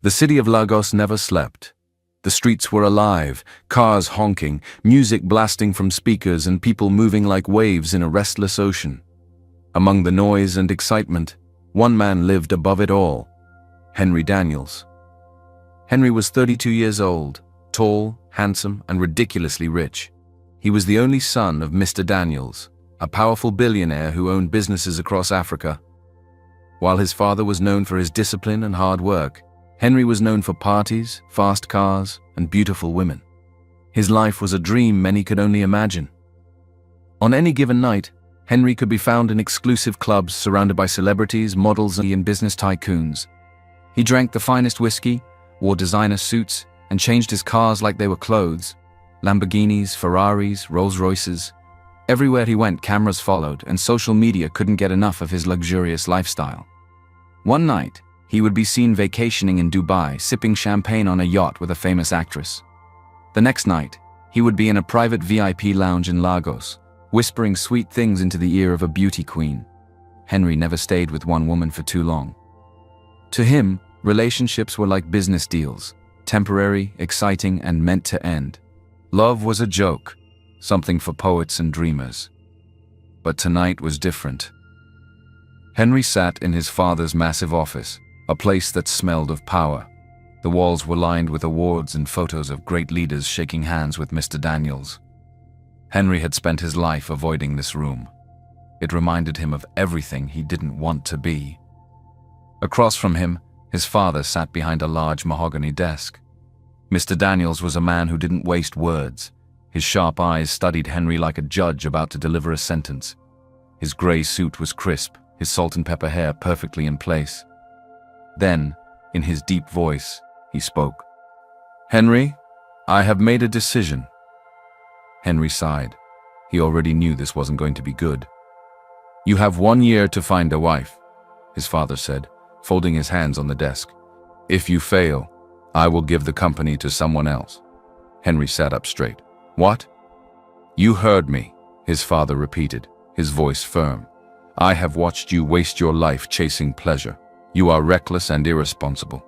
The city of Lagos never slept. The streets were alive, cars honking, music blasting from speakers, and people moving like waves in a restless ocean. Among the noise and excitement, one man lived above it all: Henry Daniels. Henry was 32 years old, tall, handsome, and ridiculously rich. He was the only son of Mr. Daniels, a powerful billionaire who owned businesses across Africa. While his father was known for his discipline and hard work, Henry was known for parties, fast cars, and beautiful women. His life was a dream many could only imagine. On any given night, Henry could be found in exclusive clubs surrounded by celebrities, models, and business tycoons. He drank the finest whiskey, wore designer suits, and changed his cars like they were clothes. Lamborghinis, Ferraris, Rolls-Royces. Everywhere he went, cameras followed, and social media couldn't get enough of his luxurious lifestyle. One night, he would be seen vacationing in Dubai, sipping champagne on a yacht with a famous actress. The next night, he would be in a private VIP lounge in Lagos, whispering sweet things into the ear of a beauty queen. Henry never stayed with one woman for too long. To him, relationships were like business deals, temporary, exciting, and meant to end. Love was a joke, something for poets and dreamers. But tonight was different. Henry sat in his father's massive office, a place that smelled of power. The walls were lined with awards and photos of great leaders shaking hands with Mr. Daniels. Henry had spent his life avoiding this room. It reminded him of everything he didn't want to be. Across from him, his father sat behind a large mahogany desk. Mr. Daniels was a man who didn't waste words. His sharp eyes studied Henry like a judge about to deliver a sentence. His gray suit was crisp, his salt and pepper hair perfectly in place. Then, in his deep voice, he spoke. "Henry, I have made a decision." Henry sighed. He already knew this wasn't going to be good. "You have 1 year to find a wife," his father said, folding his hands on the desk. "If you fail, I will give the company to someone else." Henry sat up straight. "What?" "You heard me," his father repeated, his voice firm. "I have watched you waste your life chasing pleasure. You are reckless and irresponsible.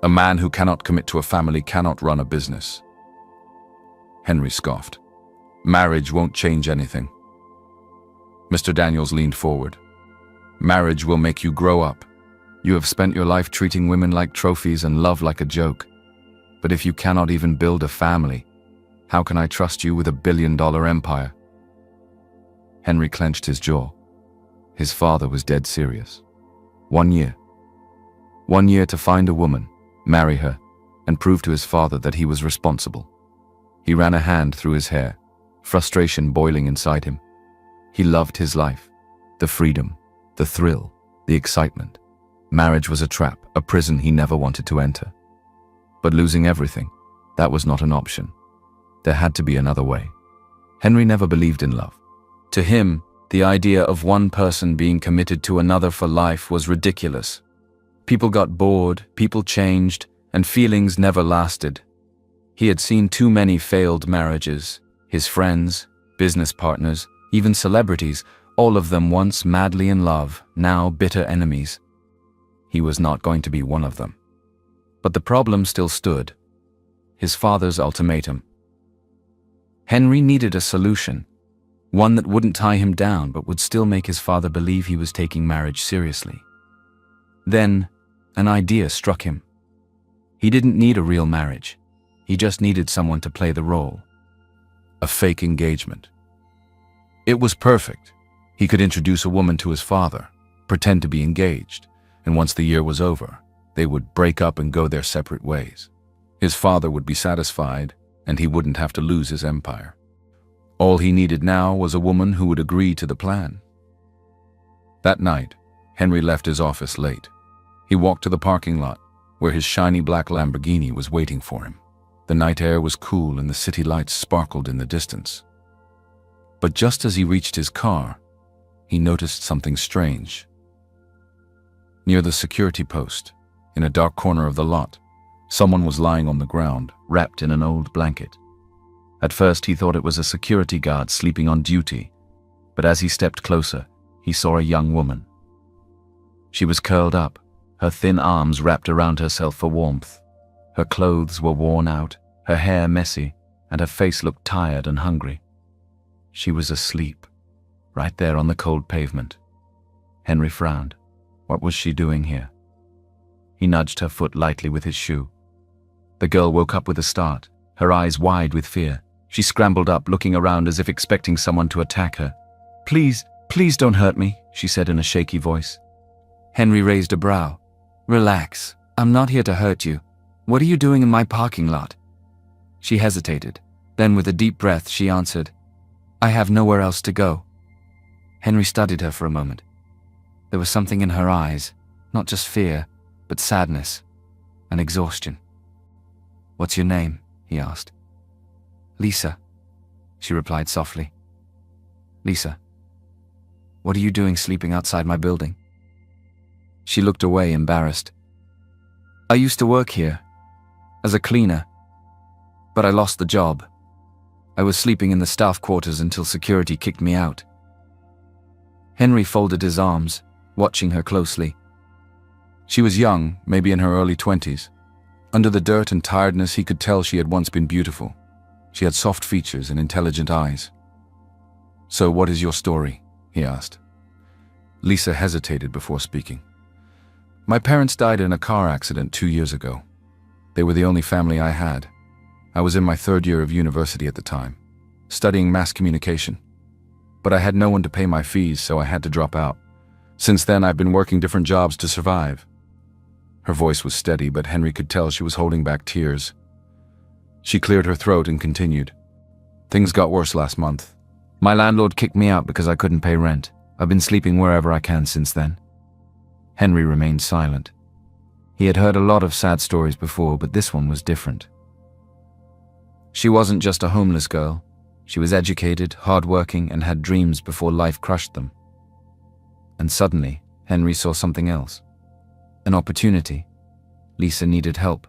A man who cannot commit to a family cannot run a business." Henry scoffed. "Marriage won't change anything." Mr. Daniels leaned forward. "Marriage will make you grow up. You have spent your life treating women like trophies and love like a joke. But if you cannot even build a family, how can I trust you with a billion-dollar empire?" Henry clenched his jaw. His father was dead serious. 1 year. 1 year to find a woman, marry her, and prove to his father that he was responsible. He ran a hand through his hair, frustration boiling inside him. He loved his life, the freedom, the thrill, the excitement. Marriage was a trap, a prison he never wanted to enter. But losing everything, that was not an option. There had to be another way. Henry never believed in love. To him, the idea of one person being committed to another for life was ridiculous. People got bored, people changed, and feelings never lasted. He had seen too many failed marriages. His friends, business partners, even celebrities, all of them once madly in love, now bitter enemies. He was not going to be one of them. But the problem still stood. His father's ultimatum. Henry needed a solution. One that wouldn't tie him down but would still make his father believe he was taking marriage seriously. Then, an idea struck him. He didn't need a real marriage. He just needed someone to play the role. A fake engagement. It was perfect. He could introduce a woman to his father, pretend to be engaged, and once the year was over, they would break up and go their separate ways. His father would be satisfied, and he wouldn't have to lose his empire. All he needed now was a woman who would agree to the plan. That night, Henry left his office late. He walked to the parking lot, where his shiny black Lamborghini was waiting for him. The night air was cool and the city lights sparkled in the distance. But just as he reached his car, he noticed something strange. Near the security post, in a dark corner of the lot, someone was lying on the ground, wrapped in an old blanket. At first he thought it was a security guard sleeping on duty, but as he stepped closer, he saw a young woman. She was curled up, her thin arms wrapped around herself for warmth. Her clothes were worn out, her hair messy, and her face looked tired and hungry. She was asleep, right there on the cold pavement. Henry frowned. What was she doing here? He nudged her foot lightly with his shoe. The girl woke up with a start, her eyes wide with fear. She scrambled up, looking around as if expecting someone to attack her. "Please, please don't hurt me," she said in a shaky voice. Henry raised a brow. "Relax. I'm not here to hurt you. What are you doing in my parking lot?" She hesitated. Then with a deep breath, she answered, "I have nowhere else to go." Henry studied her for a moment. There was something in her eyes, not just fear, but sadness and exhaustion. "What's your name?" he asked. "Lisa," she replied softly. "Lisa, what are you doing sleeping outside my building?" She looked away, embarrassed. "I used to work here, as a cleaner, but I lost the job. I was sleeping in the staff quarters until security kicked me out." Henry folded his arms, watching her closely. She was young, maybe in her early 20s. Under the dirt and tiredness, he could tell she had once been beautiful. She had soft features and intelligent eyes. "So what is your story?" he asked. Lisa hesitated before speaking. "My parents died in a car accident 2 years ago. They were the only family I had. I was in my 3rd year of university at the time, studying mass communication. But I had no one to pay my fees, so I had to drop out. Since then, I've been working different jobs to survive." Her voice was steady, but Henry could tell she was holding back tears. She cleared her throat and continued. "Things got worse last month. My landlord kicked me out because I couldn't pay rent. I've been sleeping wherever I can since then." Henry remained silent. He had heard a lot of sad stories before, but this one was different. She wasn't just a homeless girl. She was educated, hardworking, and had dreams before life crushed them. And suddenly, Henry saw something else. An opportunity. Lisa needed help.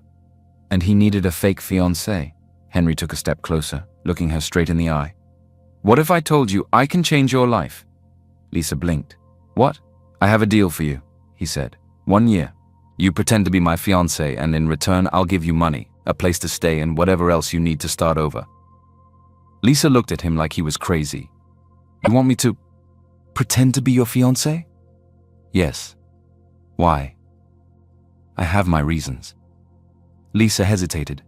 And he needed a fake fiancé. Henry took a step closer, looking her straight in the eye. "What if I told you I can change your life?" Lisa blinked. "What?" "I have a deal for you," he said. "1 year. You pretend to be my fiancé, and in return I'll give you money, a place to stay, and whatever else you need to start over." Lisa looked at him like he was crazy. "You want me to pretend to be your fiancé?" "Yes." "Why?" "I have my reasons." Lisa hesitated.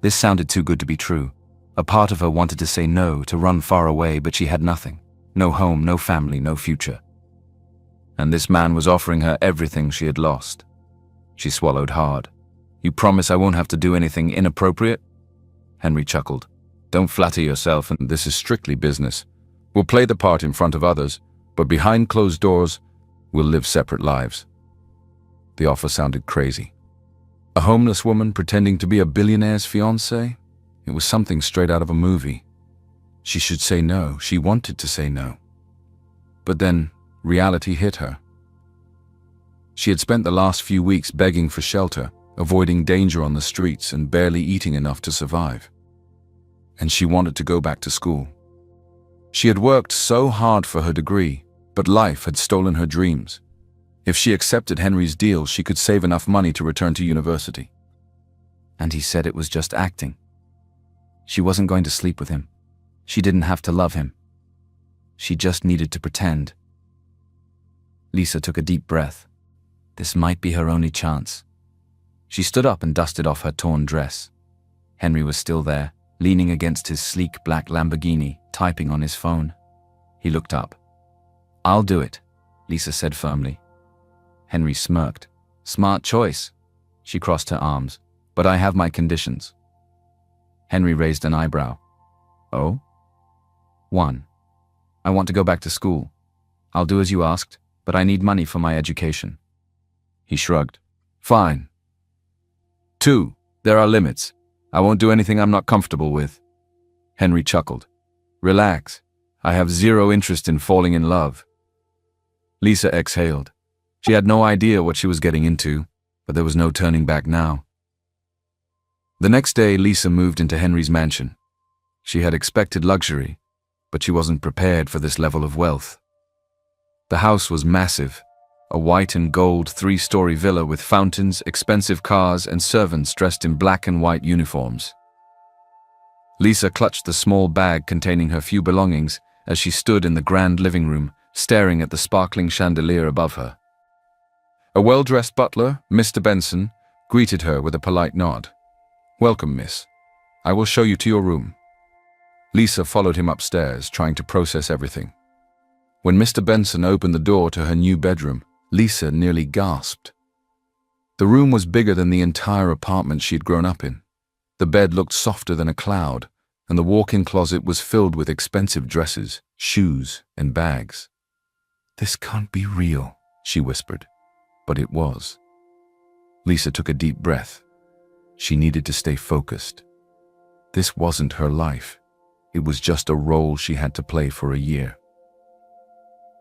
This sounded too good to be true. A part of her wanted to say no, to run far away, but she had nothing. No home, no family, no future. And this man was offering her everything she had lost. She swallowed hard. "You promise I won't have to do anything inappropriate?" Henry chuckled. "Don't flatter yourself, and this is strictly business. We'll play the part in front of others, but behind closed doors, we'll live separate lives." The offer sounded crazy. A homeless woman pretending to be a billionaire's fiancé? It was something straight out of a movie. She should say no. She wanted to say no. But then, reality hit her. She had spent the last few weeks begging for shelter, avoiding danger on the streets, and barely eating enough to survive. And she wanted to go back to school. She had worked so hard for her degree, but life had stolen her dreams. If she accepted Henry's deal, she could save enough money to return to university. And he said it was just acting. She wasn't going to sleep with him. She didn't have to love him. She just needed to pretend. Lisa took a deep breath. This might be her only chance. She stood up and dusted off her torn dress. Henry was still there, leaning against his sleek black Lamborghini, typing on his phone. He looked up. "I'll do it," Lisa said firmly. Henry smirked. "Smart choice." She crossed her arms. "But I have my conditions." Henry raised an eyebrow. "Oh?" 1. I want to go back to school. I'll do as you asked, but I need money for my education. He shrugged. "Fine." 2. There are limits. I won't do anything I'm not comfortable with. Henry chuckled. "Relax. I have zero interest in falling in love." Lisa exhaled. She had no idea what she was getting into, but there was no turning back now. The next day, Lisa moved into Henry's mansion. She had expected luxury, but she wasn't prepared for this level of wealth. The house was massive, a white and gold three-story villa with fountains, expensive cars, and servants dressed in black and white uniforms. Lisa clutched the small bag containing her few belongings as she stood in the grand living room, staring at the sparkling chandelier above her. A well-dressed butler, Mr. Benson, greeted her with a polite nod. "Welcome, miss. I will show you to your room." Lisa followed him upstairs, trying to process everything. When Mr. Benson opened the door to her new bedroom, Lisa nearly gasped. The room was bigger than the entire apartment she had grown up in. The bed looked softer than a cloud, and the walk-in closet was filled with expensive dresses, shoes, and bags. "This can't be real," she whispered, but it was. Lisa took a deep breath. She needed to stay focused. This wasn't her life. It was just a role she had to play for a year.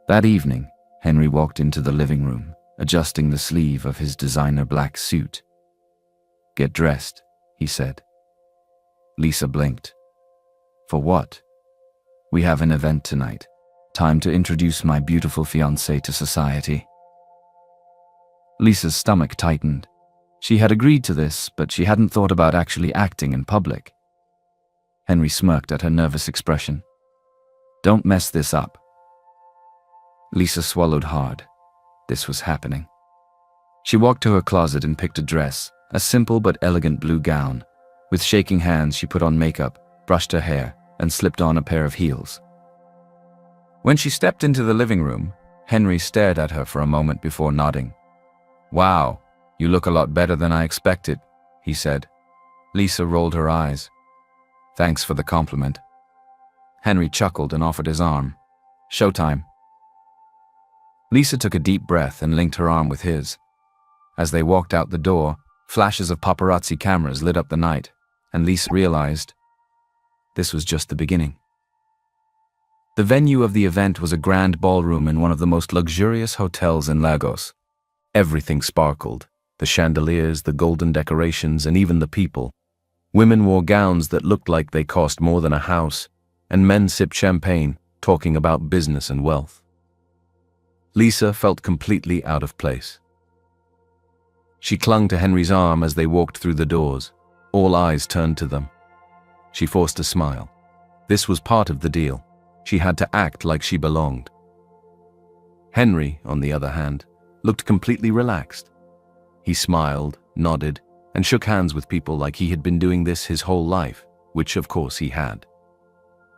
That evening, Henry walked into the living room, adjusting the sleeve of his designer black suit. "Get dressed," he said. Lisa blinked. "For what?" "We have an event tonight. Time to introduce my beautiful fiancé to society." Lisa's stomach tightened. She had agreed to this, but she hadn't thought about actually acting in public. Henry smirked at her nervous expression. "Don't mess this up." Lisa swallowed hard. This was happening. She walked to her closet and picked a dress, a simple but elegant blue gown. With shaking hands, she put on makeup, brushed her hair, and slipped on a pair of heels. When she stepped into the living room, Henry stared at her for a moment before nodding. "Wow, you look a lot better than I expected," he said. Lisa rolled her eyes. "Thanks for the compliment." Henry chuckled and offered his arm. "Showtime." Lisa took a deep breath and linked her arm with his. As they walked out the door, flashes of paparazzi cameras lit up the night, and Lisa realized this was just the beginning. The venue of the event was a grand ballroom in one of the most luxurious hotels in Lagos. Everything sparkled, the chandeliers, the golden decorations, and even the people. Women wore gowns that looked like they cost more than a house, and men sipped champagne, talking about business and wealth. Lisa felt completely out of place. She clung to Henry's arm as they walked through the doors. All eyes turned to them. She forced a smile. This was part of the deal. She had to act like she belonged. Henry, on the other hand, looked completely relaxed. He smiled, nodded, and shook hands with people like he had been doing this his whole life, which of course he had.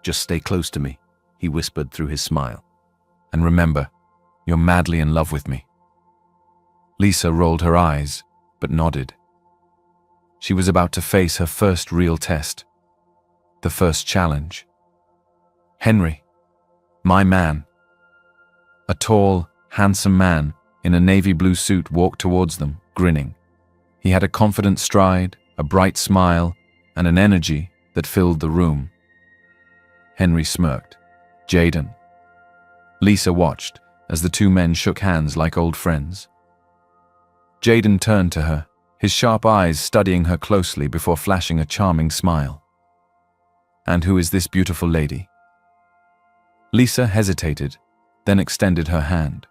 "Just stay close to me," he whispered through his smile. "And remember, you're madly in love with me." Lisa rolled her eyes, but nodded. She was about to face her first real test. The first challenge. Henry, my man. A tall, handsome man in a navy blue suit walked towards them, grinning. He had a confident stride, a bright smile, and an energy that filled the room. Henry smirked. "Jaden." Lisa watched as the two men shook hands like old friends. Jaden turned to her, his sharp eyes studying her closely before flashing a charming smile. "And who is this beautiful lady?" Lisa hesitated, then extended her hand.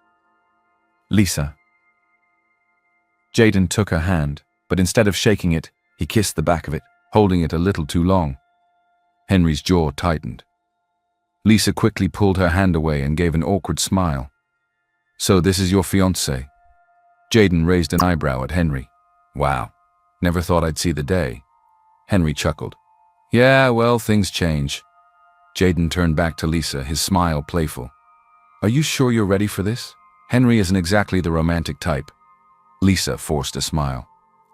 "Lisa." Jaden took her hand, but instead of shaking it, he kissed the back of it, holding it a little too long. Henry's jaw tightened. Lisa quickly pulled her hand away and gave an awkward smile. "So this is your fiancé?" Jaden raised an eyebrow at Henry. "Wow, never thought I'd see the day." Henry chuckled. "Yeah, well, things change." Jaden turned back to Lisa, his smile playful. "Are you sure you're ready for this? Henry isn't exactly the romantic type." Lisa forced a smile.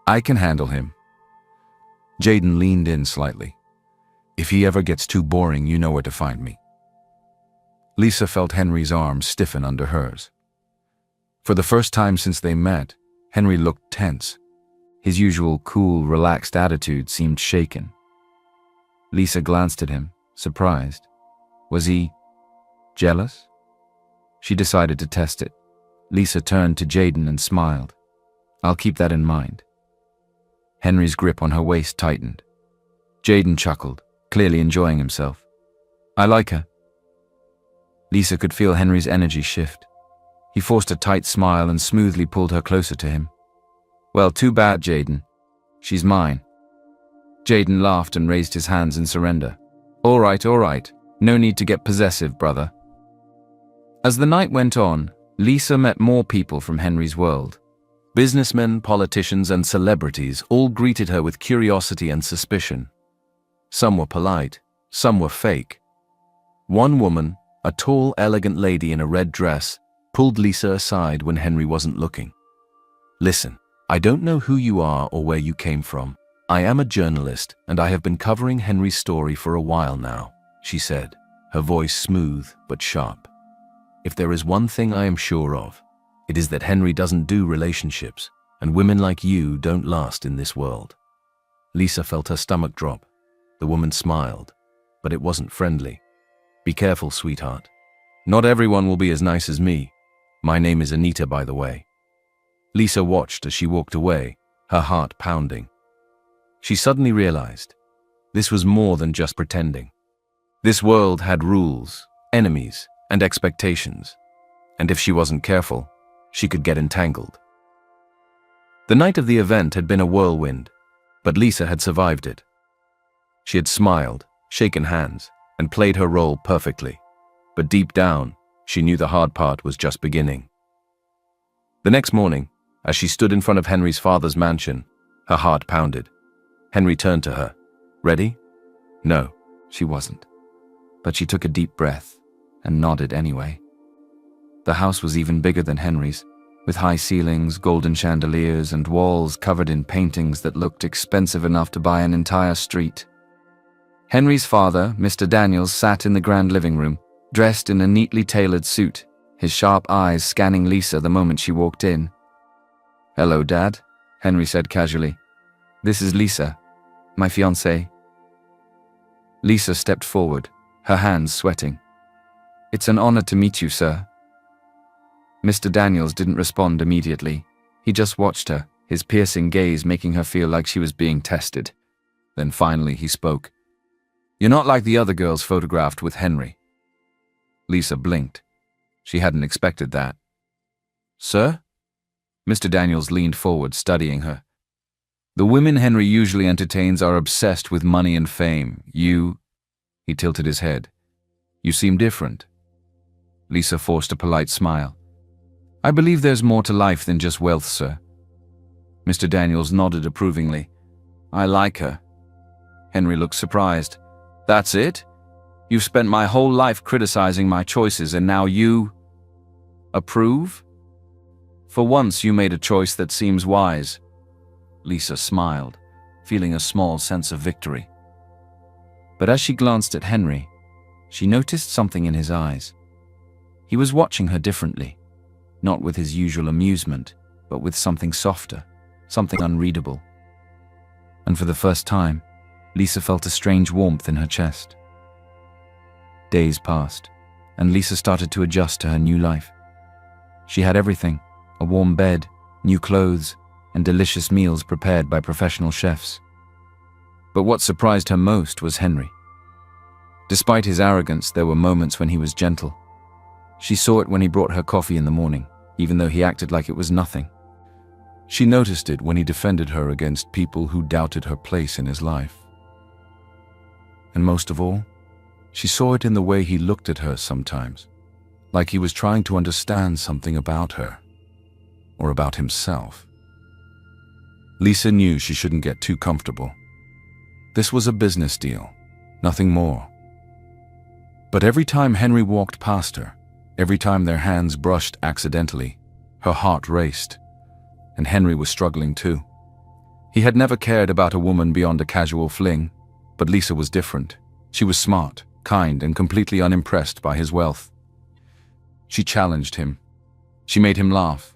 "I can handle him." Jaden leaned in slightly. "If he ever gets too boring, you know where to find me." Lisa felt Henry's arm stiffen under hers. For the first time since they met, Henry looked tense. His usual cool, relaxed attitude seemed shaken. Lisa glanced at him, surprised. Was he jealous? She decided to test it. Lisa turned to Jaden and smiled. "I'll keep that in mind." Henry's grip on her waist tightened. Jaden chuckled, clearly enjoying himself. "I like her." Lisa could feel Henry's energy shift. He forced a tight smile and smoothly pulled her closer to him. Well, too bad, Jaden. She's mine. Jaden laughed and raised his hands in surrender. All right. No need to get possessive, brother. As the night went on, Lisa met more people from Henry's world. Businessmen, politicians, and celebrities all greeted her with curiosity and suspicion. Some were polite, some were fake. One woman, a tall, elegant lady in a red dress, pulled Lisa aside when Henry wasn't looking. Listen, I don't know who you are or where you came from. I am a journalist, and I have been covering Henry's story for a while now, she said, her voice smooth but sharp. If there is one thing I am sure of, it is that Henry doesn't do relationships, and women like you don't last in this world. Lisa felt her stomach drop. The woman smiled, but it wasn't friendly. Be careful, sweetheart. Not everyone will be as nice as me. My name is Anita, by the way. Lisa watched as she walked away, her heart pounding. She suddenly realized this was more than just pretending. This world had rules, enemies, and expectations, and if she wasn't careful, she could get entangled. The night of the event had been a whirlwind, but Lisa had survived it. She had smiled, shaken hands, and played her role perfectly, but deep down, she knew the hard part was just beginning. The next morning, as she stood in front of Henry's father's mansion, her heart pounded. Henry turned to her. Ready? No, she wasn't. But she took a deep breath and nodded anyway. The house was even bigger than Henry's, with high ceilings, golden chandeliers, and walls covered in paintings that looked expensive enough to buy an entire street. Henry's father, Mr. Daniels, sat in the grand living room, dressed in a neatly tailored suit, his sharp eyes scanning Lisa the moment she walked in. Hello, Dad, Henry said casually. This is Lisa, my fiancé. Lisa stepped forward, her hands sweating. It's an honor to meet you, sir. Mr. Daniels didn't respond immediately. He just watched her, his piercing gaze making her feel like she was being tested. Then finally he spoke. You're not like the other girls photographed with Henry. Lisa blinked. She hadn't expected that. Sir? Mr. Daniels leaned forward, studying her. The women Henry usually entertains are obsessed with money and fame. He tilted his head. You seem different. Lisa forced a polite smile. I believe there's more to life than just wealth, sir. Mr. Daniels nodded approvingly. I like her. Henry looked surprised. That's it? You've spent my whole life criticizing my choices and now you approve? For once you made a choice that seems wise. Lisa smiled, feeling a small sense of victory. But as she glanced at Henry, she noticed something in his eyes. He was watching her differently, not with his usual amusement, but with something softer, something unreadable. And for the first time, Lisa felt a strange warmth in her chest. Days passed, and Lisa started to adjust to her new life. She had everything, a warm bed, new clothes, and delicious meals prepared by professional chefs. But what surprised her most was Henry. Despite his arrogance, there were moments when he was gentle. She saw it when he brought her coffee in the morning, even though he acted like it was nothing. She noticed it when he defended her against people who doubted her place in his life. And most of all, she saw it in the way he looked at her sometimes, like he was trying to understand something about her, or about himself. Lisa knew she shouldn't get too comfortable. This was a business deal, nothing more. But every time Henry walked past her, every time their hands brushed accidentally, her heart raced, and Henry was struggling too. He had never cared about a woman beyond a casual fling, but Lisa was different. She was smart, kind, and completely unimpressed by his wealth. She challenged him. She made him laugh.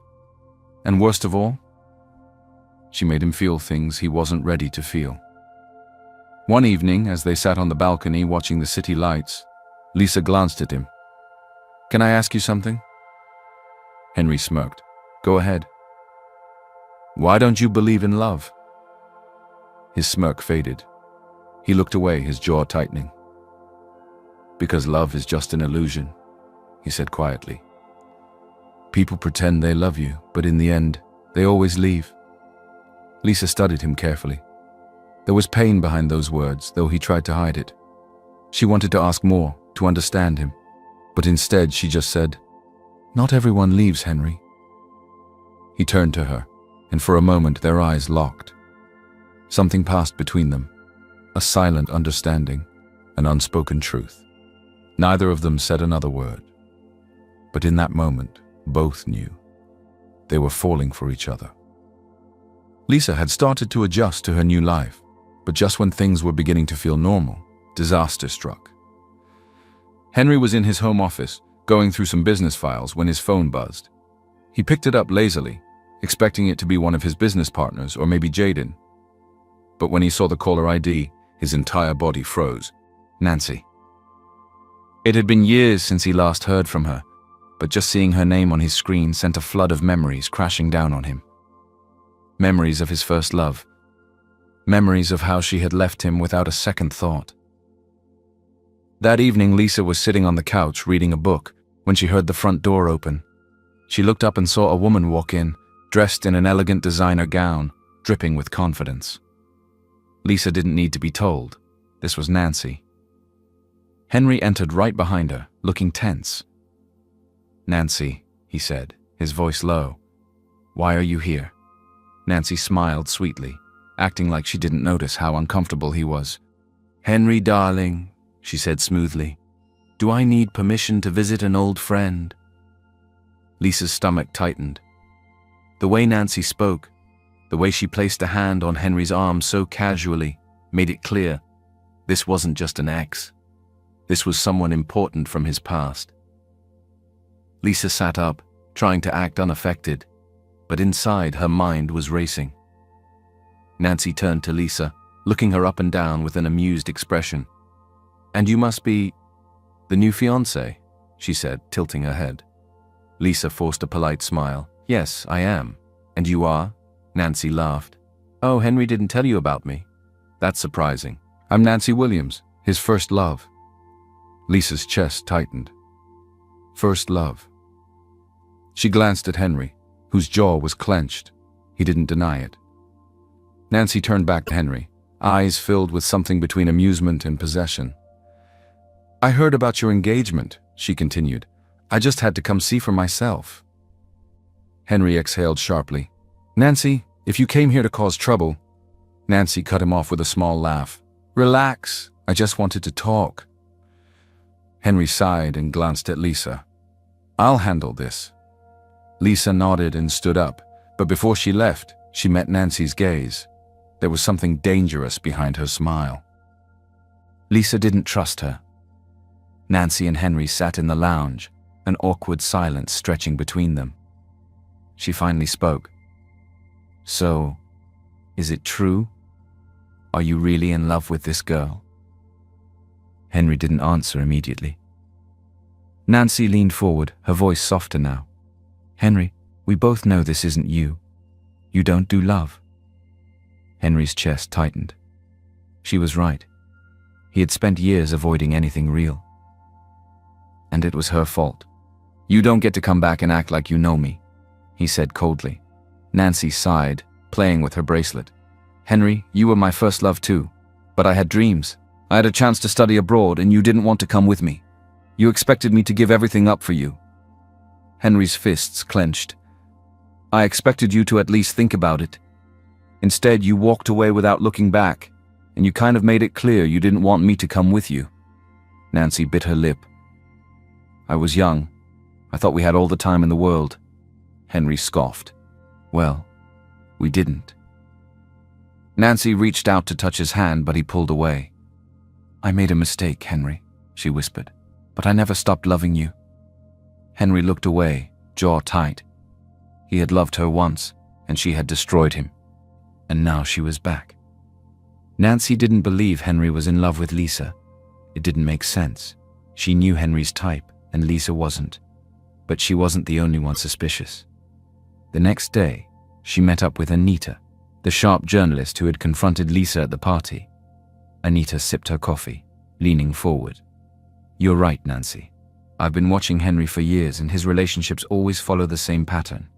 And worst of all, she made him feel things he wasn't ready to feel. One evening, as they sat on the balcony watching the city lights, Lisa glanced at him. Can I ask you something? Henry smirked. Go ahead. Why don't you believe in love? His smirk faded. He looked away, his jaw tightening. Because love is just an illusion, he said quietly. People pretend they love you, but in the end, they always leave. Lisa studied him carefully. There was pain behind those words, though he tried to hide it. She wanted to ask more, to understand him, but instead she just said, "Not everyone leaves, Henry." He turned to her, and for a moment their eyes locked. Something passed between them, a silent understanding, an unspoken truth. Neither of them said another word. But in that moment, both knew. They were falling for each other. Lisa had started to adjust to her new life, but just when things were beginning to feel normal, disaster struck. Henry was in his home office, going through some business files when his phone buzzed. He picked it up lazily, expecting it to be one of his business partners or maybe Jaden. But when he saw the caller ID, his entire body froze. Nancy. It had been years since he last heard from her, but just seeing her name on his screen sent a flood of memories crashing down on him. Memories of his first love. Memories of how she had left him without a second thought. That evening, Lisa was sitting on the couch reading a book when she heard the front door open. She looked up and saw a woman walk in, dressed in an elegant designer gown, dripping with confidence. Lisa didn't need to be told. This was Nancy. Henry entered right behind her, looking tense. "Nancy," he said, his voice low. "Why are you here?" Nancy smiled sweetly, acting like she didn't notice how uncomfortable he was. "Henry, darling," she said smoothly, "do I need permission to visit an old friend?" Lisa's stomach tightened. The way Nancy spoke, the way she placed a hand on Henry's arm so casually, made it clear this wasn't just an ex. This was someone important from his past. Lisa sat up, trying to act unaffected, but inside her mind was racing. Nancy turned to Lisa, looking her up and down with an amused expression. "And you must be the new fiancé," she said, tilting her head. Lisa forced a polite smile. "Yes, I am. And you are?" Nancy laughed. "Oh, Henry didn't tell you about me. That's surprising. I'm Nancy Williams, his first love." Lisa's chest tightened. First love. She glanced at Henry, whose jaw was clenched. He didn't deny it. Nancy turned back to Henry, eyes filled with something between amusement and possession. "I heard about your engagement," she continued. "I just had to come see for myself." Henry exhaled sharply. "Nancy, if you came here to cause trouble..." Nancy cut him off with a small laugh. "Relax, I just wanted to talk." Henry sighed and glanced at Lisa. "I'll handle this." Lisa nodded and stood up, but before she left, she met Nancy's gaze. There was something dangerous behind her smile. Lisa didn't trust her. Nancy and Henry sat in the lounge, an awkward silence stretching between them. She finally spoke. "So, is it true? Are you really in love with this girl?" Henry didn't answer immediately. Nancy leaned forward, her voice softer now. "Henry, we both know this isn't you. You don't do love." Henry's chest tightened. She was right. He had spent years avoiding anything real. And it was her fault. "You don't get to come back and act like you know me," he said coldly. Nancy sighed, playing with her bracelet. "Henry, you were my first love too, but I had dreams. I had a chance to study abroad and you didn't want to come with me. You expected me to give everything up for you." Henry's fists clenched. "I expected you to at least think about it. Instead, you walked away without looking back, and you kind of made it clear you didn't want me to come with you." Nancy bit her lip. "I was young. I thought we had all the time in the world." Henry scoffed. "Well, we didn't." Nancy reached out to touch his hand, but he pulled away. "I made a mistake, Henry," she whispered, "but I never stopped loving you." Henry looked away, jaw tight. He had loved her once, and she had destroyed him. And now she was back. Nancy didn't believe Henry was in love with Lisa. It didn't make sense. She knew Henry's type, and Lisa wasn't. But she wasn't the only one suspicious. The next day, she met up with Anita, the sharp journalist who had confronted Lisa at the party. Anita sipped her coffee, leaning forward. "You're right, Nancy. I've been watching Henry for years, and his relationships always follow the same pattern.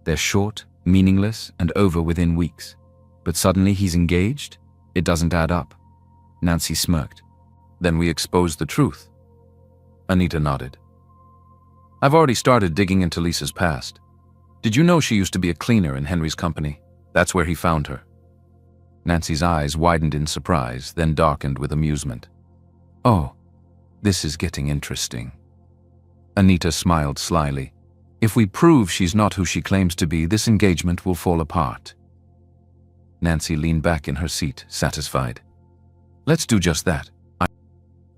They're short, meaningless, and over within weeks. But suddenly he's engaged? It doesn't add up. Nancy smirked. Then we exposed the truth. Anita nodded. I've already started digging into Lisa's past. Did you know she used to be a cleaner in Henry's company? That's where he found her. Nancy's eyes widened in surprise, then darkened with amusement. Oh, this is getting interesting. Anita smiled slyly. If we prove she's not who she claims to be, this engagement will fall apart. Nancy leaned back in her seat, satisfied. Let's do just that.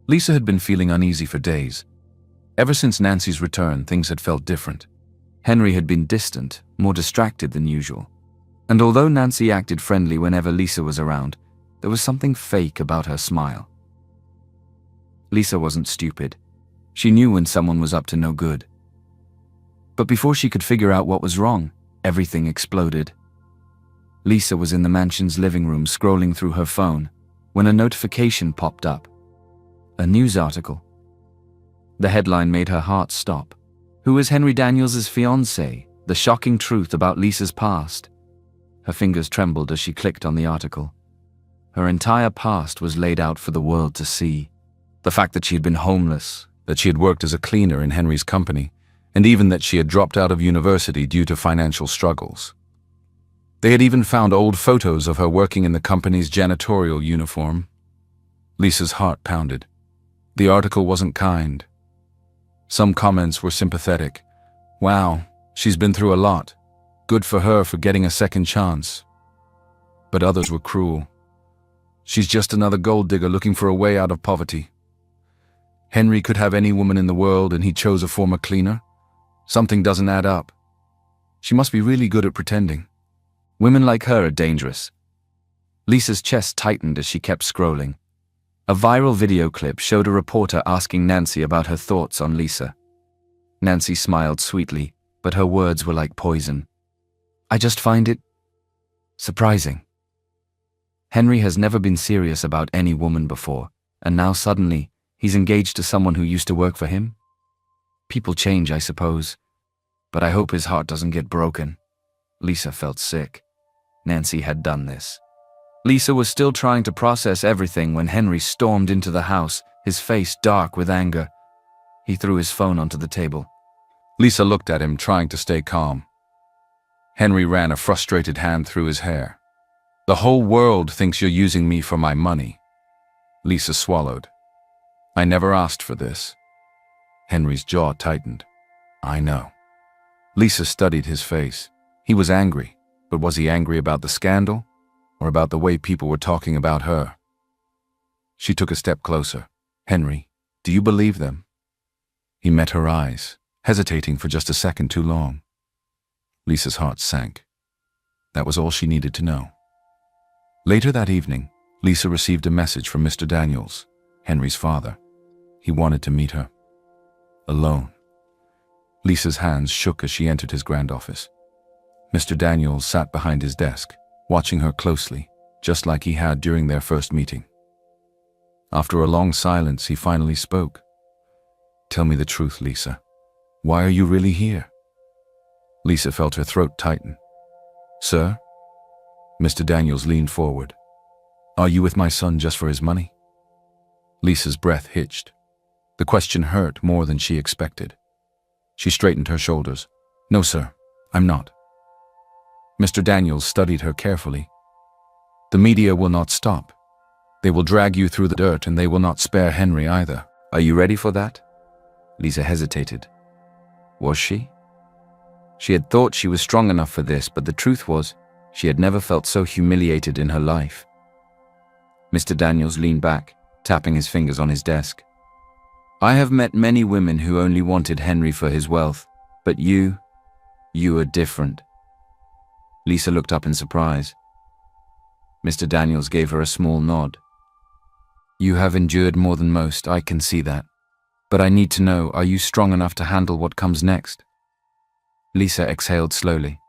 Lisa had been feeling uneasy for days. Ever since Nancy's return, things had felt different. Henry had been distant, more distracted than usual. And although Nancy acted friendly whenever Lisa was around, there was something fake about her smile. Lisa wasn't stupid. She knew when someone was up to no good. But before she could figure out what was wrong, everything exploded. Lisa was in the mansion's living room scrolling through her phone when a notification popped up. A news article. The headline made her heart stop. Who is Henry Daniels' fiancé? The shocking truth about Lisa's past. Her fingers trembled as she clicked on the article. Her entire past was laid out for the world to see. The fact that she had been homeless, that she had worked as a cleaner in Henry's company, and even that she had dropped out of university due to financial struggles. They had even found old photos of her working in the company's janitorial uniform. Lisa's heart pounded. The article wasn't kind. Some comments were sympathetic. Wow, she's been through a lot. Good for her for getting a second chance. But others were cruel. She's just another gold digger looking for a way out of poverty. Henry could have any woman in the world and he chose a former cleaner? Something doesn't add up. She must be really good at pretending. Women like her are dangerous. Lisa's chest tightened as she kept scrolling. A viral video clip showed a reporter asking Nancy about her thoughts on Lisa. Nancy smiled sweetly, but her words were like poison. I just find it surprising. Henry has never been serious about any woman before, and now suddenly, he's engaged to someone who used to work for him? People change, I suppose, but I hope his heart doesn't get broken. Lisa felt sick. Nancy had done this. Lisa was still trying to process everything when Henry stormed into the house, his face dark with anger. He threw his phone onto the table. Lisa looked at him, trying to stay calm. Henry ran a frustrated hand through his hair. The whole world thinks you're using me for my money. Lisa swallowed. I never asked for this. Henry's jaw tightened. I know. Lisa studied his face. He was angry, but was he angry about the scandal or about the way people were talking about her? She took a step closer. Henry, do you believe them? He met her eyes, hesitating for just a second too long. Lisa's heart sank. That was all she needed to know. Later that evening, Lisa received a message from Mr. Daniels, Henry's father. He wanted to meet her. Alone. Lisa's hands shook as she entered his grand office. Mr. Daniels sat behind his desk, watching her closely, just like he had during their first meeting. After a long silence, he finally spoke. Tell me the truth, Lisa. Why are you really here? Lisa felt her throat tighten. Sir? Mr. Daniels leaned forward. Are you with my son just for his money? Lisa's breath hitched. The question hurt more than she expected. She straightened her shoulders. No, sir, I'm not. Mr. Daniels studied her carefully. The media will not stop. They will drag you through the dirt, and they will not spare Henry either. Are you ready for that? Lisa hesitated. Was she? She had thought she was strong enough for this, but the truth was, she had never felt so humiliated in her life. Mr. Daniels leaned back, tapping his fingers on his desk. I have met many women who only wanted Henry for his wealth, but you are different. Lisa looked up in surprise. Mr. Daniels gave her a small nod. You have endured more than most, I can see that. But I need to know, are you strong enough to handle what comes next? Lisa exhaled slowly.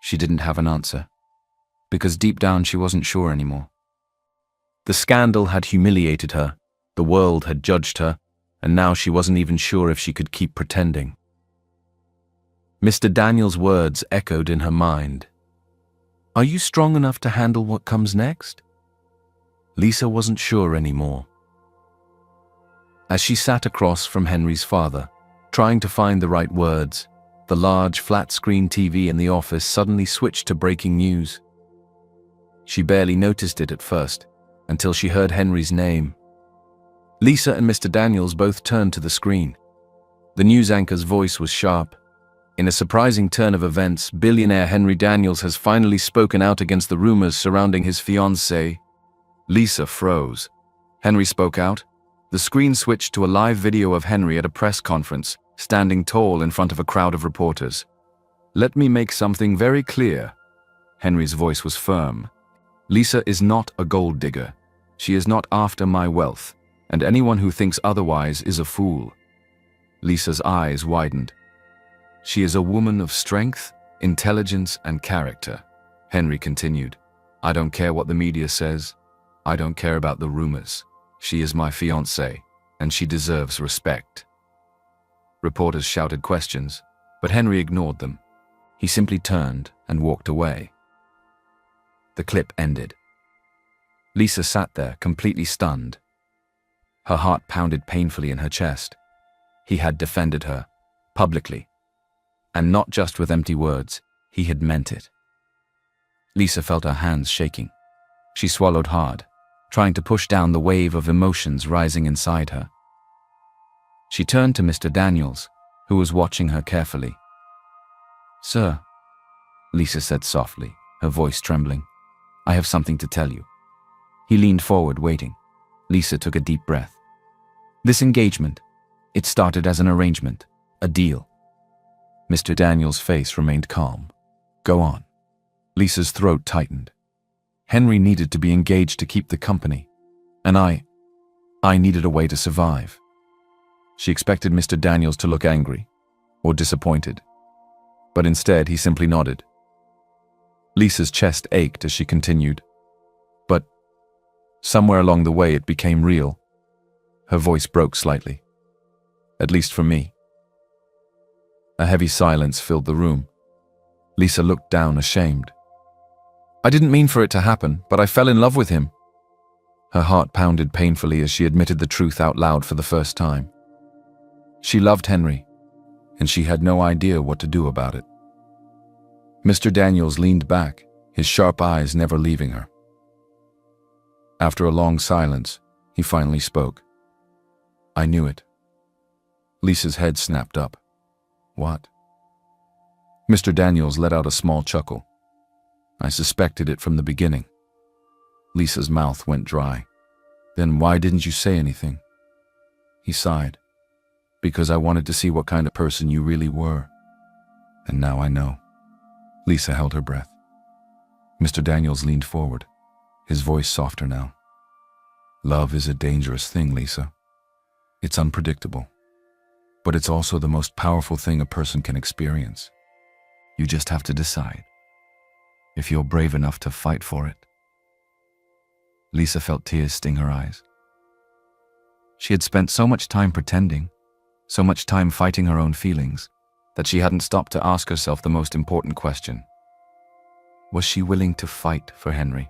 She didn't have an answer, because deep down she wasn't sure anymore. The scandal had humiliated her, the world had judged her, and now she wasn't even sure if she could keep pretending. Mr. Daniels' words echoed in her mind. "Are you strong enough to handle what comes next?" Lisa wasn't sure anymore. As she sat across from Henry's father, trying to find the right words, the large flat-screen TV in the office suddenly switched to breaking news. She barely noticed it at first, until she heard Henry's name. Lisa and Mr. Daniels both turned to the screen. The news anchor's voice was sharp. In a surprising turn of events, billionaire Henry Daniels has finally spoken out against the rumors surrounding his fiancée. Lisa froze. Henry spoke out. The screen switched to a live video of Henry at a press conference, standing tall in front of a crowd of reporters. "Let me make something very clear." Henry's voice was firm. "Lisa is not a gold digger. She is not after my wealth, and anyone who thinks otherwise is a fool." Lisa's eyes widened. "She is a woman of strength, intelligence, and character," Henry continued. "I don't care what the media says. I don't care about the rumors. She is my fiancée, and she deserves respect." Reporters shouted questions, but Henry ignored them. He simply turned and walked away. The clip ended. Lisa sat there, completely stunned. Her heart pounded painfully in her chest. He had defended her, publicly. And not just with empty words, he had meant it. Lisa felt her hands shaking. She swallowed hard, trying to push down the wave of emotions rising inside her. She turned to Mr. Daniels, who was watching her carefully. "Sir," Lisa said softly, her voice trembling, "I have something to tell you." He leaned forward, waiting. Lisa took a deep breath. "This engagement, it started as an arrangement, a deal." Mr. Daniels' face remained calm. "Go on." Lisa's throat tightened. "Henry needed to be engaged to keep the company, and I needed a way to survive." She expected Mr. Daniels to look angry or disappointed, but instead he simply nodded. Lisa's chest ached as she continued. "But somewhere along the way it became real." Her voice broke slightly. "At least for me." A heavy silence filled the room. Lisa looked down, ashamed. "I didn't mean for it to happen, but I fell in love with him." Her heart pounded painfully as she admitted the truth out loud for the first time. She loved Henry, and she had no idea what to do about it. Mr. Daniels leaned back, his sharp eyes never leaving her. After a long silence, he finally spoke. "I knew it." Lisa's head snapped up. "What?" Mr. Daniels let out a small chuckle. "I suspected it from the beginning." Lisa's mouth went dry. "Then why didn't you say anything?" He sighed. "Because I wanted to see what kind of person you really were. And now I know." Lisa held her breath. Mr. Daniels leaned forward, his voice softer now. "Love is a dangerous thing, Lisa. It's unpredictable. But it's also the most powerful thing a person can experience. You just have to decide if you're brave enough to fight for it." Lisa felt tears sting her eyes. She had spent so much time pretending, so much time fighting her own feelings, that she hadn't stopped to ask herself the most important question. Was she willing to fight for Henry?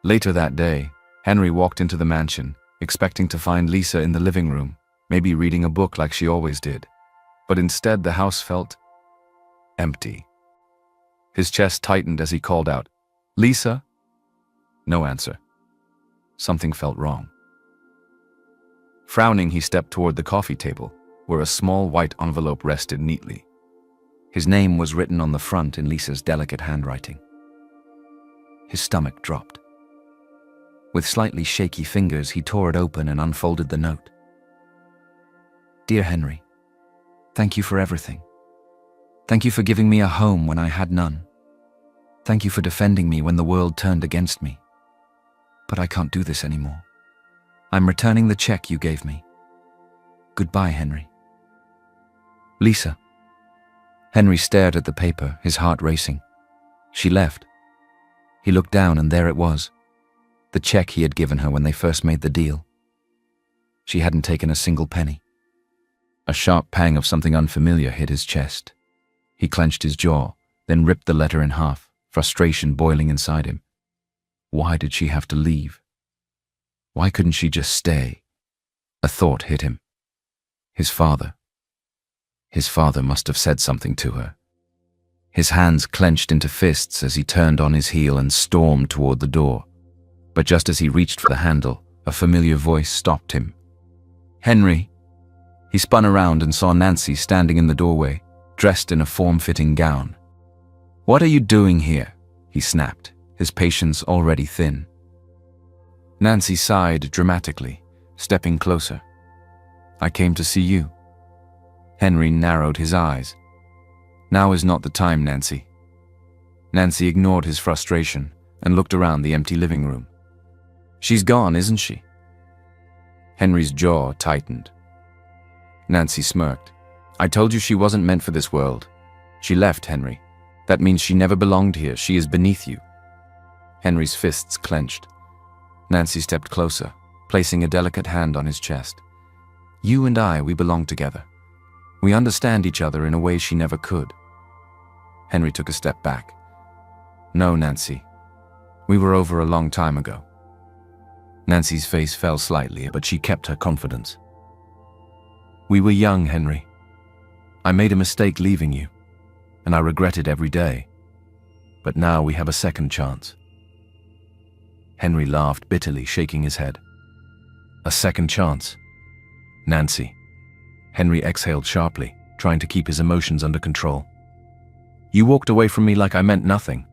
Later that day, Henry walked into the mansion, expecting to find Lisa in the living room, maybe reading a book like she always did. But instead, the house felt empty. His chest tightened as he called out, "Lisa?" No answer. Something felt wrong. Frowning, he stepped toward the coffee table, where a small white envelope rested neatly. His name was written on the front in Lisa's delicate handwriting. His stomach dropped. With slightly shaky fingers, he tore it open and unfolded the note. "Dear Henry, thank you for everything. Thank you for giving me a home when I had none. Thank you for defending me when the world turned against me. But I can't do this anymore. I'm returning the check you gave me. Goodbye, Henry." "Lisa." Henry stared at the paper, his heart racing. She left. He looked down and there it was, the check he had given her when they first made the deal. She hadn't taken a single penny. A sharp pang of something unfamiliar hit his chest. He clenched his jaw, then ripped the letter in half, frustration boiling inside him. Why did she have to leave? Why couldn't she just stay? A thought hit him. His father. His father must have said something to her. His hands clenched into fists as he turned on his heel and stormed toward the door. But just as he reached for the handle, a familiar voice stopped him. "Henry." He spun around and saw Nancy standing in the doorway, dressed in a form-fitting gown. "What are you doing here?" he snapped, his patience already thin. Nancy sighed dramatically, stepping closer. "I came to see you." Henry narrowed his eyes. "Now is not the time, Nancy." Nancy ignored his frustration and looked around the empty living room. "She's gone, isn't she?" Henry's jaw tightened. Nancy smirked. "I told you she wasn't meant for this world. She left, Henry. That means she never belonged here. She is beneath you." Henry's fists clenched. Nancy stepped closer, placing a delicate hand on his chest. "You and I, we belong together. We understand each other in a way she never could." Henry took a step back. "No, Nancy. We were over a long time ago." Nancy's face fell slightly, but she kept her confidence. "We were young, Henry. I made a mistake leaving you, and I regret it every day. But now we have a second chance." Henry laughed bitterly, shaking his head. "A second chance? Nancy." Henry exhaled sharply, trying to keep his emotions under control. "You walked away from me like I meant nothing,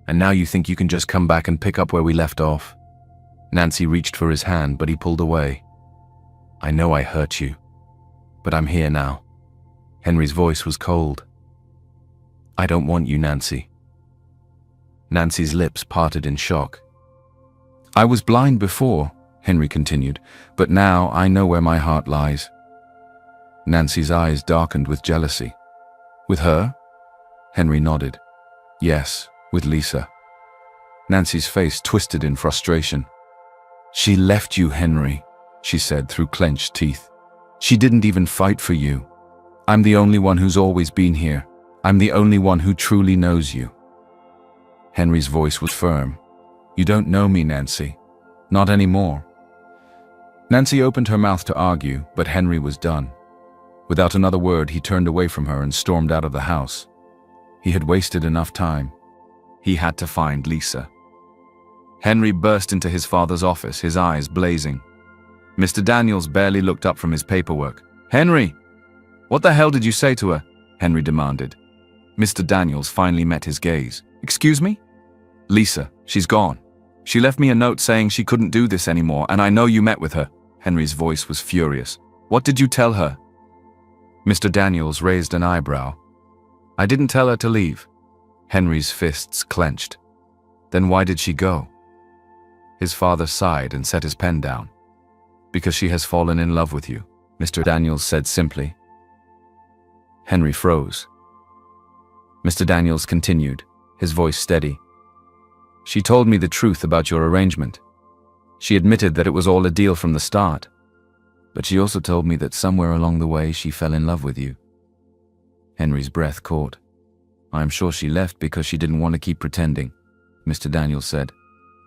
and now you think you can just come back and pick up where we left off." Nancy reached for his hand, but he pulled away. "I know I hurt you, but I'm here now." Henry's voice was cold. "I don't want you, Nancy." Nancy's lips parted in shock. "I was blind before," Henry continued, "but now I know where my heart lies." Nancy's eyes darkened with jealousy. "With her?" Henry nodded. "Yes, with Lisa." Nancy's face twisted in frustration. "She left you, Henry," she said through clenched teeth. "She didn't even fight for you. I'm the only one who's always been here. I'm the only one who truly knows you." Henry's voice was firm. "You don't know me, Nancy. Not anymore." Nancy opened her mouth to argue, but Henry was done. Without another word, he turned away from her and stormed out of the house. He had wasted enough time. He had to find Lisa. Henry burst into his father's office, his eyes blazing. Mr. Daniels barely looked up from his paperwork. "Henry! What the hell did you say to her?" Henry demanded. Mr. Daniels finally met his gaze. "Excuse me?" "Lisa, she's gone. She left me a note saying she couldn't do this anymore, and I know you met with her." Henry's voice was furious. "What did you tell her?" Mr. Daniels raised an eyebrow. "I didn't tell her to leave." Henry's fists clenched. "Then why did she go?" His father sighed and set his pen down. "Because she has fallen in love with you," Mr. Daniels said simply. Henry froze. Mr. Daniels continued, his voice steady. "She told me the truth about your arrangement. She admitted that it was all a deal from the start. But she also told me that somewhere along the way she fell in love with you." Henry's breath caught. "I'm sure she left because she didn't want to keep pretending," Mr. Daniels said.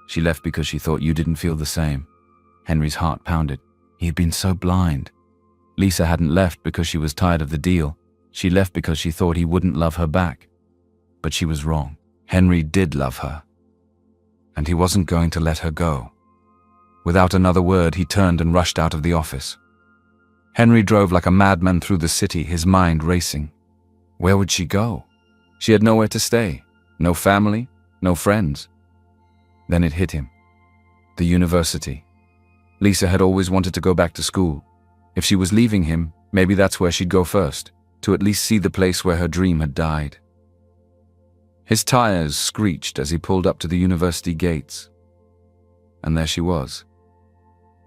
"She left because she thought you didn't feel the same." Henry's heart pounded. He had been so blind. Lisa hadn't left because she was tired of the deal. She left because she thought he wouldn't love her back. But she was wrong. Henry did love her. And he wasn't going to let her go. Without another word, he turned and rushed out of the office. Henry drove like a madman through the city, his mind racing. Where would she go? She had nowhere to stay. No family, no friends. Then it hit him. The university. Lisa had always wanted to go back to school. If she was leaving him, maybe that's where she'd go first, to at least see the place where her dream had died. His tires screeched as he pulled up to the university gates. And there she was.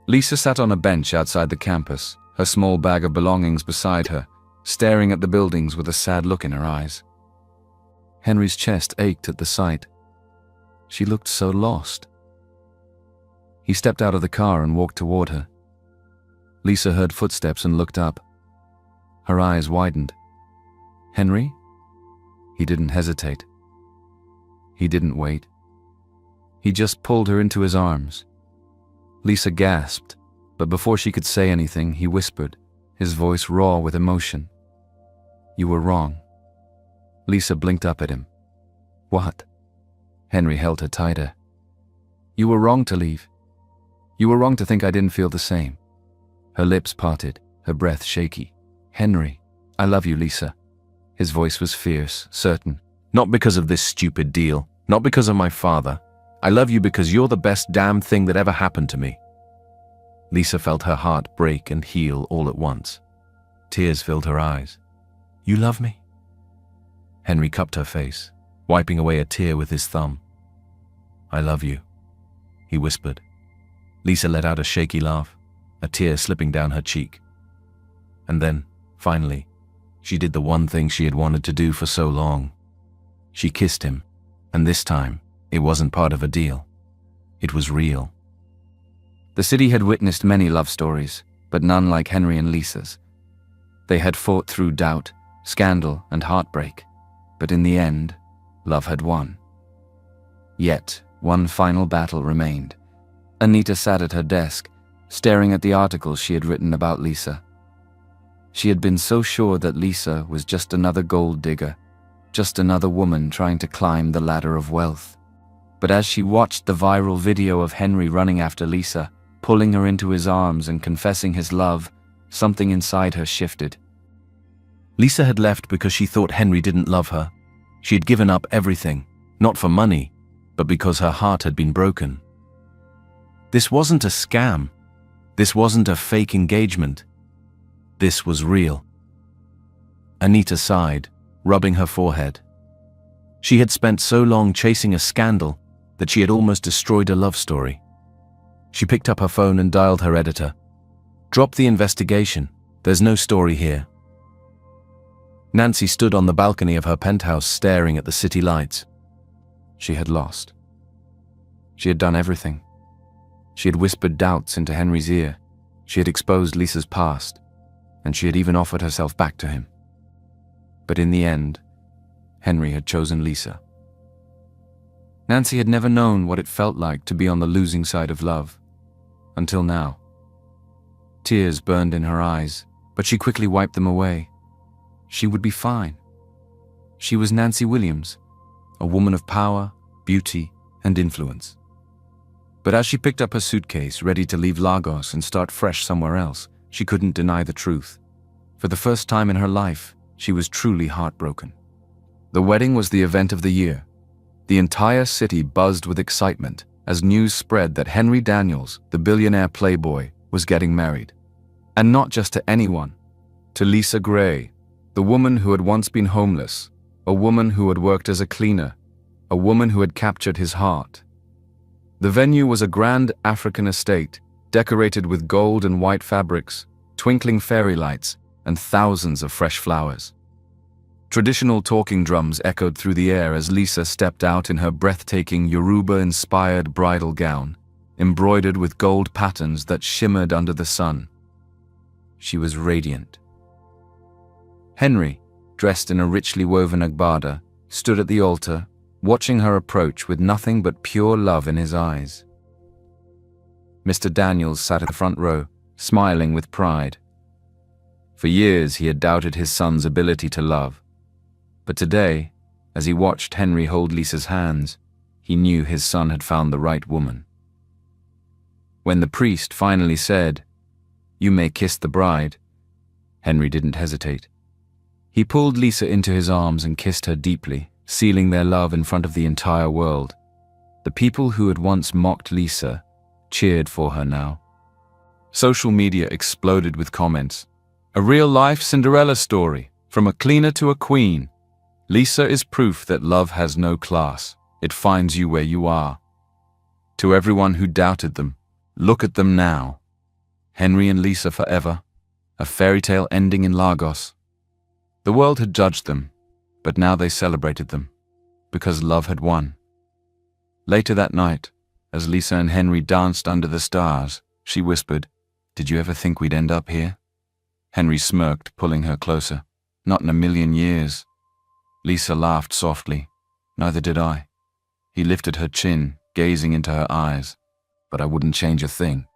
Lisa sat on a bench outside the campus, her small bag of belongings beside her, staring at the buildings with a sad look in her eyes. Henry's chest ached at the sight. She looked so lost. He stepped out of the car and walked toward her. Lisa heard footsteps and looked up. Her eyes widened. Henry? He didn't hesitate. He didn't wait. He just pulled her into his arms. Lisa gasped, but before she could say anything, he whispered, his voice raw with emotion. You were wrong. Lisa blinked up at him. What? Henry held her tighter. You were wrong to leave. You were wrong to think I didn't feel the same. Her lips parted, her breath shaky. Henry, I love you, Lisa. His voice was fierce, certain. Not because of this stupid deal, not because of my father. I love you because you're the best damn thing that ever happened to me. Lisa felt her heart break and heal all at once. Tears filled her eyes. You love me? Henry cupped her face, wiping away a tear with his thumb. I love you, he whispered. Lisa let out a shaky laugh, a tear slipping down her cheek. And then, finally, she did the one thing she had wanted to do for so long. She kissed him, and this time, it wasn't part of a deal. It was real. The city had witnessed many love stories, but none like Henry and Lisa's. They had fought through doubt, scandal, and heartbreak, but in the end, love had won. Yet, one final battle remained. Anita sat at her desk, staring at the articles she had written about Lisa. She had been so sure that Lisa was just another gold digger, just another woman trying to climb the ladder of wealth. But as she watched the viral video of Henry running after Lisa, pulling her into his arms and confessing his love, something inside her shifted. Lisa had left because she thought Henry didn't love her. She had given up everything, not for money, but because her heart had been broken. This wasn't a scam. This wasn't a fake engagement. This was real. Anita sighed, rubbing her forehead. She had spent so long chasing a scandal that she had almost destroyed a love story. She picked up her phone and dialed her editor. Drop the investigation. There's no story here. Nancy stood on the balcony of her penthouse staring at the city lights. She had lost. She had done everything. She had whispered doubts into Henry's ear. She had exposed Lisa's past, and she had even offered herself back to him. But in the end, Henry had chosen Lisa. Nancy had never known what it felt like to be on the losing side of love, until now. Tears burned in her eyes, but she quickly wiped them away. She would be fine. She was Nancy Williams, a woman of power, beauty, and influence. But as she picked up her suitcase, ready to leave Lagos and start fresh somewhere else, she couldn't deny the truth. For the first time in her life, she was truly heartbroken. The wedding was the event of the year. The entire city buzzed with excitement as news spread that Henry Daniels, the billionaire playboy, was getting married. And not just to anyone, to Lisa Gray, the woman who had once been homeless, a woman who had worked as a cleaner, a woman who had captured his heart. The venue was a grand African estate, decorated with gold and white fabrics, twinkling fairy lights, and thousands of fresh flowers. Traditional talking drums echoed through the air as Lisa stepped out in her breathtaking Yoruba-inspired bridal gown, embroidered with gold patterns that shimmered under the sun. She was radiant. Henry, dressed in a richly woven agbada, stood at the altar, watching her approach with nothing but pure love in his eyes. Mr. Daniels sat at the front row, smiling with pride. For years he had doubted his son's ability to love. But today, as he watched Henry hold Lisa's hands, he knew his son had found the right woman. When the priest finally said, "You may kiss the bride," Henry didn't hesitate. He pulled Lisa into his arms and kissed her deeply, sealing their love in front of the entire world. The people who had once mocked Lisa cheered for her now. Social media exploded with comments. A real-life Cinderella story, from a cleaner to a queen. Lisa is proof that love has no class. It finds you where you are. To everyone who doubted them, look at them now. Henry and Lisa forever, a fairy tale ending in Lagos. The world had judged them, but now they celebrated them, because love had won. Later that night, as Lisa and Henry danced under the stars, she whispered, Did you ever think we'd end up here? Henry smirked, pulling her closer. Not in a million years. Lisa laughed softly. Neither did I. He lifted her chin, gazing into her eyes. But I wouldn't change a thing.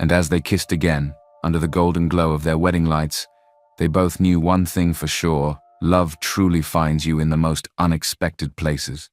And as they kissed again, under the golden glow of their wedding lights, they both knew one thing for sure: love truly finds you in the most unexpected places.